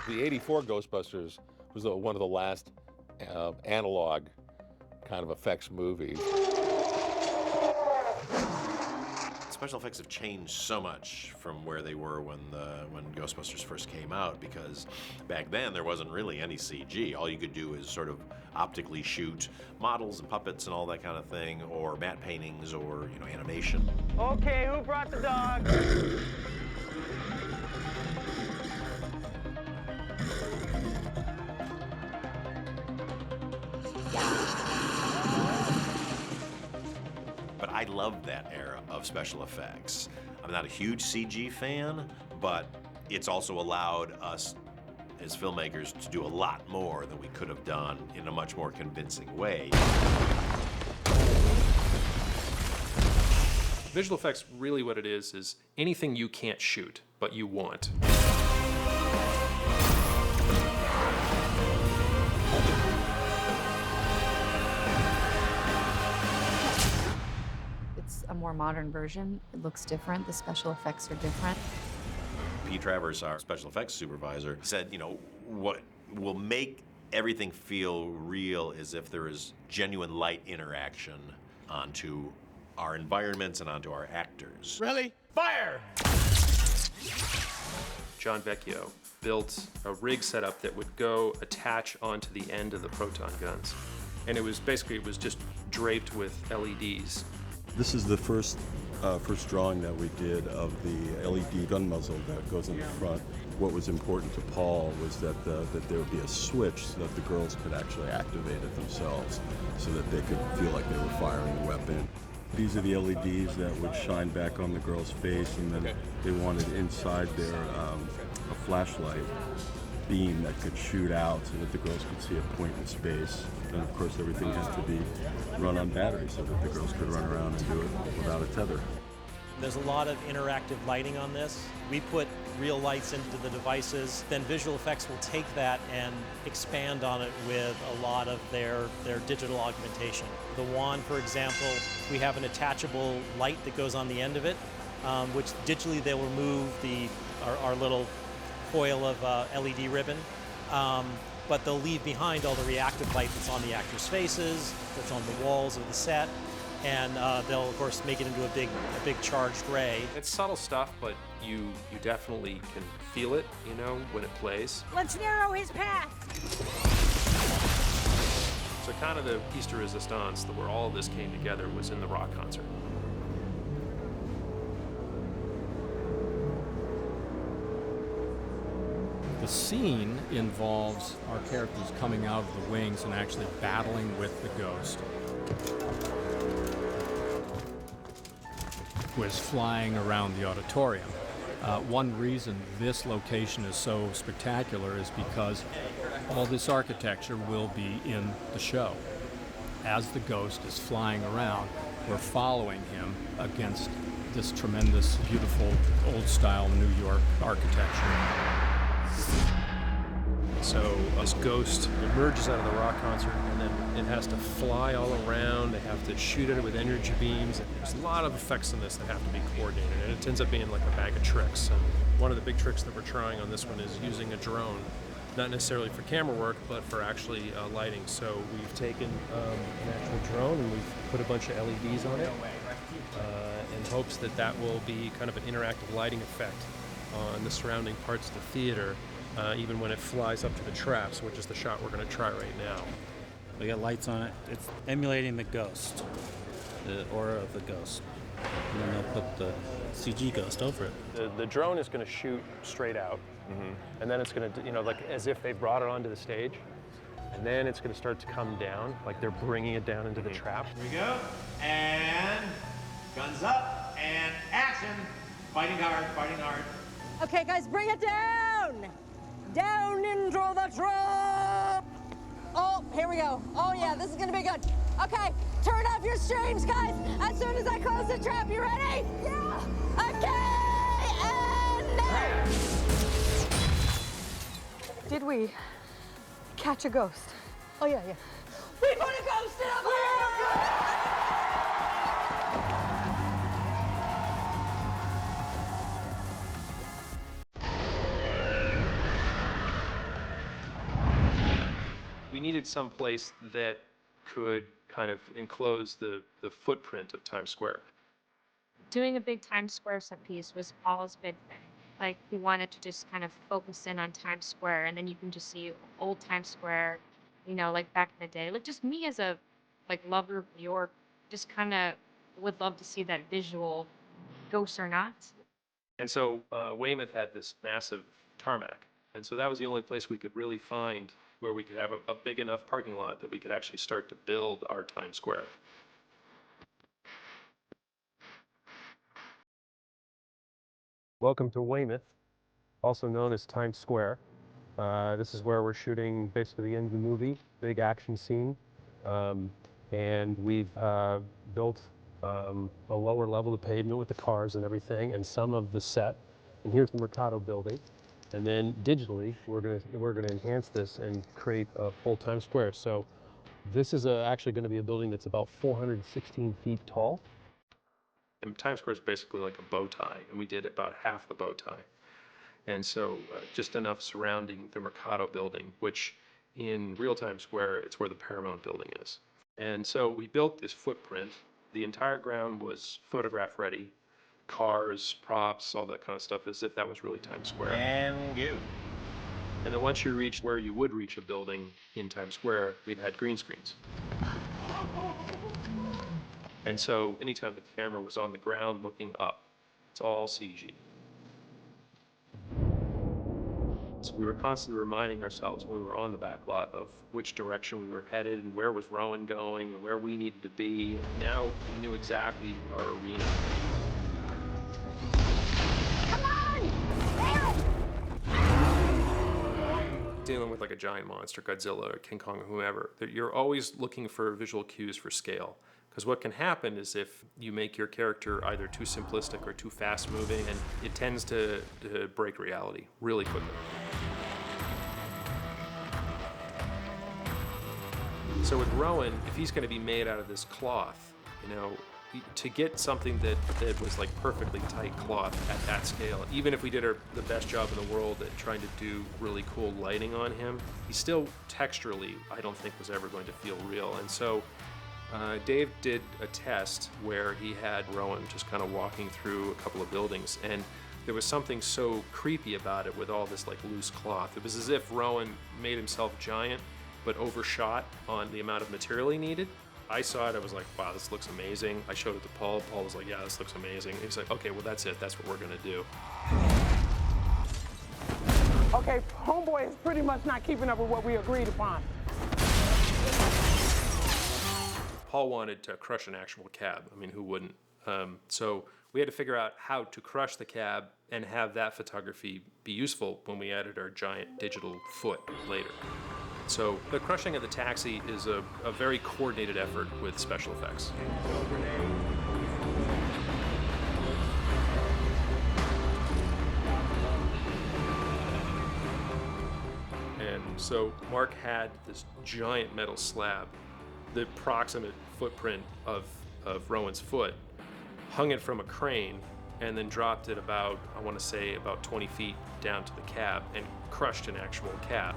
The '84 Ghostbusters was one of the last analog kind of effects movies. Special effects have changed so much from where they were when Ghostbusters first came out, because back then there wasn't really any CG. All you could do is sort of optically shoot models and puppets and all that kind of thing, or matte paintings, or animation. Okay, who brought the dog? But I loved that era of special effects. I'm not a huge CG fan, but it's also allowed us as filmmakers to do a lot more than we could have done in a much more convincing way. Visual effects, really what it is anything you can't shoot, but you want. It's a more modern version. It looks different. The special effects are different. Pete Travers, our special effects supervisor, said, what will make everything feel real is if there is genuine light interaction onto our environments and onto our actors. Really? Fire! John Vecchio built a rig setup that would go attach onto the end of the proton guns. And it was just draped with LEDs. This is the first drawing that we did of the LED gun muzzle that goes in the front. What was important to Paul was that there would be a switch so that the girls could actually activate it themselves, so that they could feel like they were firing a weapon. These are the LEDs that would shine back on the girl's face, and then they wanted inside there a flashlight beam that could shoot out so that the girls could see a point in space. And of course everything has to be run on battery so that the girls could run around and do it without a tether. There's a lot of interactive lighting on this. We put real lights into the devices, then visual effects will take that and expand on it with a lot of their digital augmentation. The wand, for example, we have an attachable light that goes on the end of it, which digitally they'll remove our little coil of LED ribbon, but they'll leave behind all the reactive light that's on the actors' faces, that's on the walls of the set, and they'll of course make it into a big charged ray. It's subtle stuff, but you definitely can feel it, when it plays. Let's narrow his path. So kind of the piece de resistance, where all of this came together, was in the rock concert. The scene involves our characters coming out of the wings and actually battling with the ghost, who is flying around the auditorium. One reason this location is so spectacular is because all this architecture will be in the show. As the ghost is flying around, we're following him against this tremendous, beautiful, old-style New York architecture. So this ghost emerges out of the rock concert, and then it has to fly all around. They have to shoot at it with energy beams. There's a lot of effects in this that have to be coordinated, and it ends up being like a bag of tricks. And one of the big tricks that we're trying on this one is using a drone, not necessarily for camera work, but for actually lighting. So we've taken an actual drone and we've put a bunch of LEDs on it in hopes that will be kind of an interactive lighting effect on the surrounding parts of the theater, even when it flies up to the traps, which is the shot we're going to try right now. We got lights on it. It's emulating the ghost, the aura of the ghost. And then they'll put the CG ghost over it. The drone is going to shoot straight out, and then it's going to, like as if they brought it onto the stage, and then it's going to start to come down, like they're bringing it down into the trap. Here we go. And guns up and action. Fighting hard, fighting hard. Okay, guys, bring it down. Down into the trap. Oh, here we go. Oh, yeah, this is going to be good. Okay, turn off your streams, guys. As soon as I close the trap, you ready? Yeah. Okay, and now. Did we catch a ghost? Oh, yeah. We put a ghost in a box! needed some place that could kind of enclose the footprint of Times Square. Doing a big Times Square set piece was Paul's big thing. Like, we wanted to just kind of focus in on Times Square, and then you can just see old Times Square, you know, like back in the day. Like, just me as a, like, lover of New York, just kind of would love to see that visual, ghost or not. And so Weymouth had this massive tarmac. And so that was the only place we could really find where we could have a big enough parking lot that we could actually start to build our Times Square. Welcome to Weymouth, also known as Times Square. This is where we're shooting basically the end of the movie, big action scene. And we've built a lower level of pavement with the cars and everything, and some of the set. And here's the Mercado building. And then digitally, we're gonna enhance this and create a full Times Square. So this is actually going to be a building that's about 416 feet tall. And Times Square is basically like a bow tie, and we did about half the bow tie. And so just enough surrounding the Mercado building, which in real Times Square, it's where the Paramount building is. And so we built this footprint. The entire ground was photograph ready. Cars, props, all that kind of stuff, as if that was really Times Square. And go. And then once you reach where you would reach a building in Times Square, we had green screens. And so anytime the camera was on the ground looking up, it's all CG. So we were constantly reminding ourselves when we were on the back lot of which direction we were headed and where was Rowan going and where we needed to be. Now we knew exactly our arena. Dealing with like a giant monster, Godzilla or King Kong or whoever, that you're always looking for visual cues for scale. Because what can happen is if you make your character either too simplistic or too fast moving, and it tends to break reality really quickly. So with Rowan, if he's going to be made out of this cloth, you know, to get something that was like perfectly tight cloth at that scale, even if we did the best job in the world at trying to do really cool lighting on him, he still texturally, I don't think was ever going to feel real. And so Dave did a test where he had Rowan just kind of walking through a couple of buildings, and there was something so creepy about it with all this like loose cloth. It was as if Rowan made himself giant but overshot on the amount of material he needed. I saw it, I was like, wow, this looks amazing. I showed it to Paul. Paul was like, yeah, this looks amazing. He's like, okay, well, that's it. That's what we're gonna do. Okay, homeboy is pretty much not keeping up with what we agreed upon. Paul wanted to crush an actual cab. I mean, who wouldn't? So we had to figure out how to crush the cab and have that photography be useful when we added our giant digital foot later. So the crushing of the taxi is a very coordinated effort with special effects. And so Mark had this giant metal slab, the approximate footprint of Rowan's foot, hung it from a crane, and then dropped it about, I want to say, about 20 feet down to the cab and crushed an actual cab.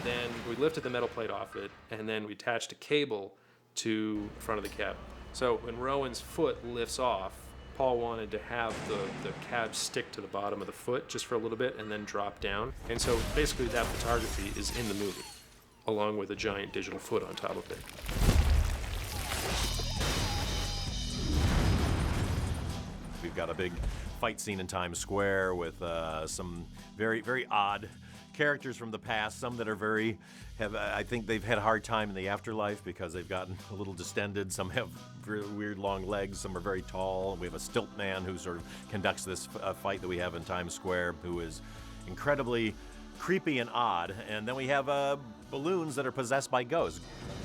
Then we lifted the metal plate off it, and then we attached a cable to the front of the cab. So when Rowan's foot lifts off, Paul wanted to have the cab stick to the bottom of the foot just for a little bit and then drop down. And so basically that photography is in the movie, along with a giant digital foot on top of it. We've got a big fight scene in Times Square with some very, very odd characters from the past, some that are I think they've had a hard time in the afterlife because they've gotten a little distended. Some have really weird long legs, some are very tall. We have a stilt man who sort of conducts this fight that we have in Times Square, who is incredibly creepy and odd. And then we have balloons that are possessed by ghosts.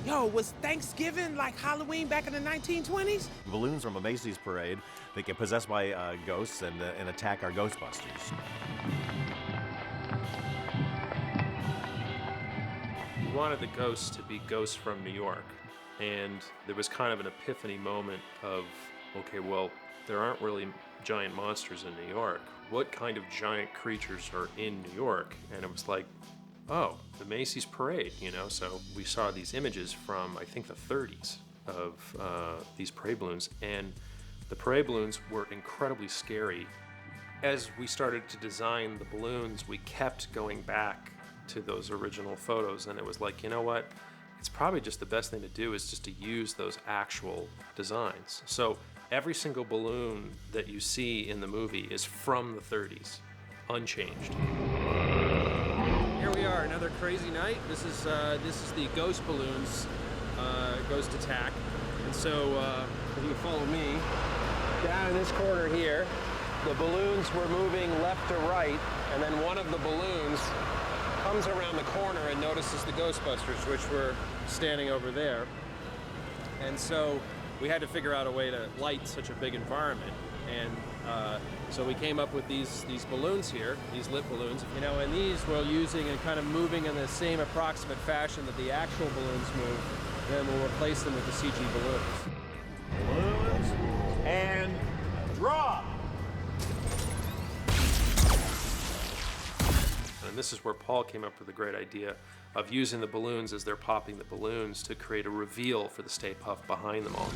Yo, was Thanksgiving like Halloween back in the 1920s? Balloons from a Macy's parade, they get possessed by ghosts and attack our Ghostbusters. We wanted the ghosts to be ghosts from New York. And there was kind of an epiphany moment of, okay, well, there aren't really giant monsters in New York. What kind of giant creatures are in New York? And it was like, oh, the Macy's parade, you know? So we saw these images from, I think, the 30s of these parade balloons, and the parade balloons were incredibly scary. As we started to design the balloons, we kept going back to those original photos, and it was like, you know what? It's probably just the best thing to do is just to use those actual designs. So every single balloon that you see in the movie is from the 30s, unchanged. Here we are, another crazy night. This is the ghost balloons, ghost attack. And so if you follow me, down in this corner here, the balloons were moving left to right, and then one of the balloons comes around the corner and notices the Ghostbusters, which were standing over there. And so we had to figure out a way to light such a big environment. And so we came up with these balloons here, these lit balloons, you know, and these we're using and kind of moving in the same approximate fashion that the actual balloons move. Then we'll replace them with the CG balloons. Balloons and draw. And this is where Paul came up with the great idea of using the balloons as they're popping the balloons to create a reveal for the Stay Puft behind them all.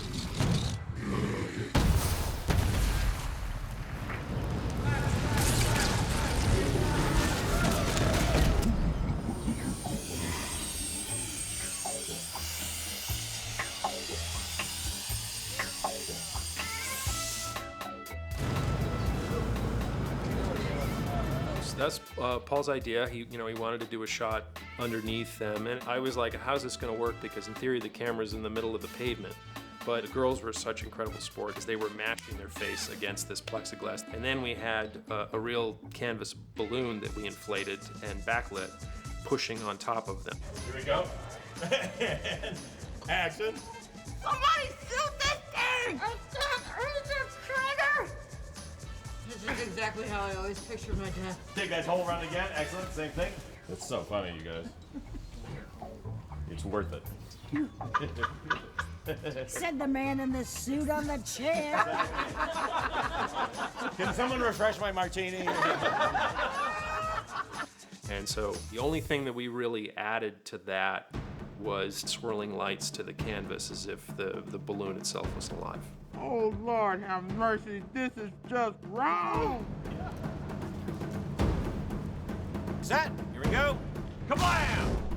That's Paul's idea. He wanted to do a shot underneath them, and I was like, "How's this going to work?" Because in theory, the camera's in the middle of the pavement. But the girls were such incredible sport because they were mashing their face against this plexiglass. And then we had a real canvas balloon that we inflated and backlit, pushing on top of them. Here we go. And action. Somebody shoot this thing! I can't reach the trigger! This is exactly how I always pictured my death. Okay, guys, hold around again. Excellent. Same thing. It's so funny, you guys. It's worth it. Said the man in the suit on the chair. Can someone refresh my martini? And so the only thing that we really added to that was swirling lights to the canvas as if the balloon itself was alive. Oh, Lord have mercy. This is just wrong. Set. Here we go. Kablam!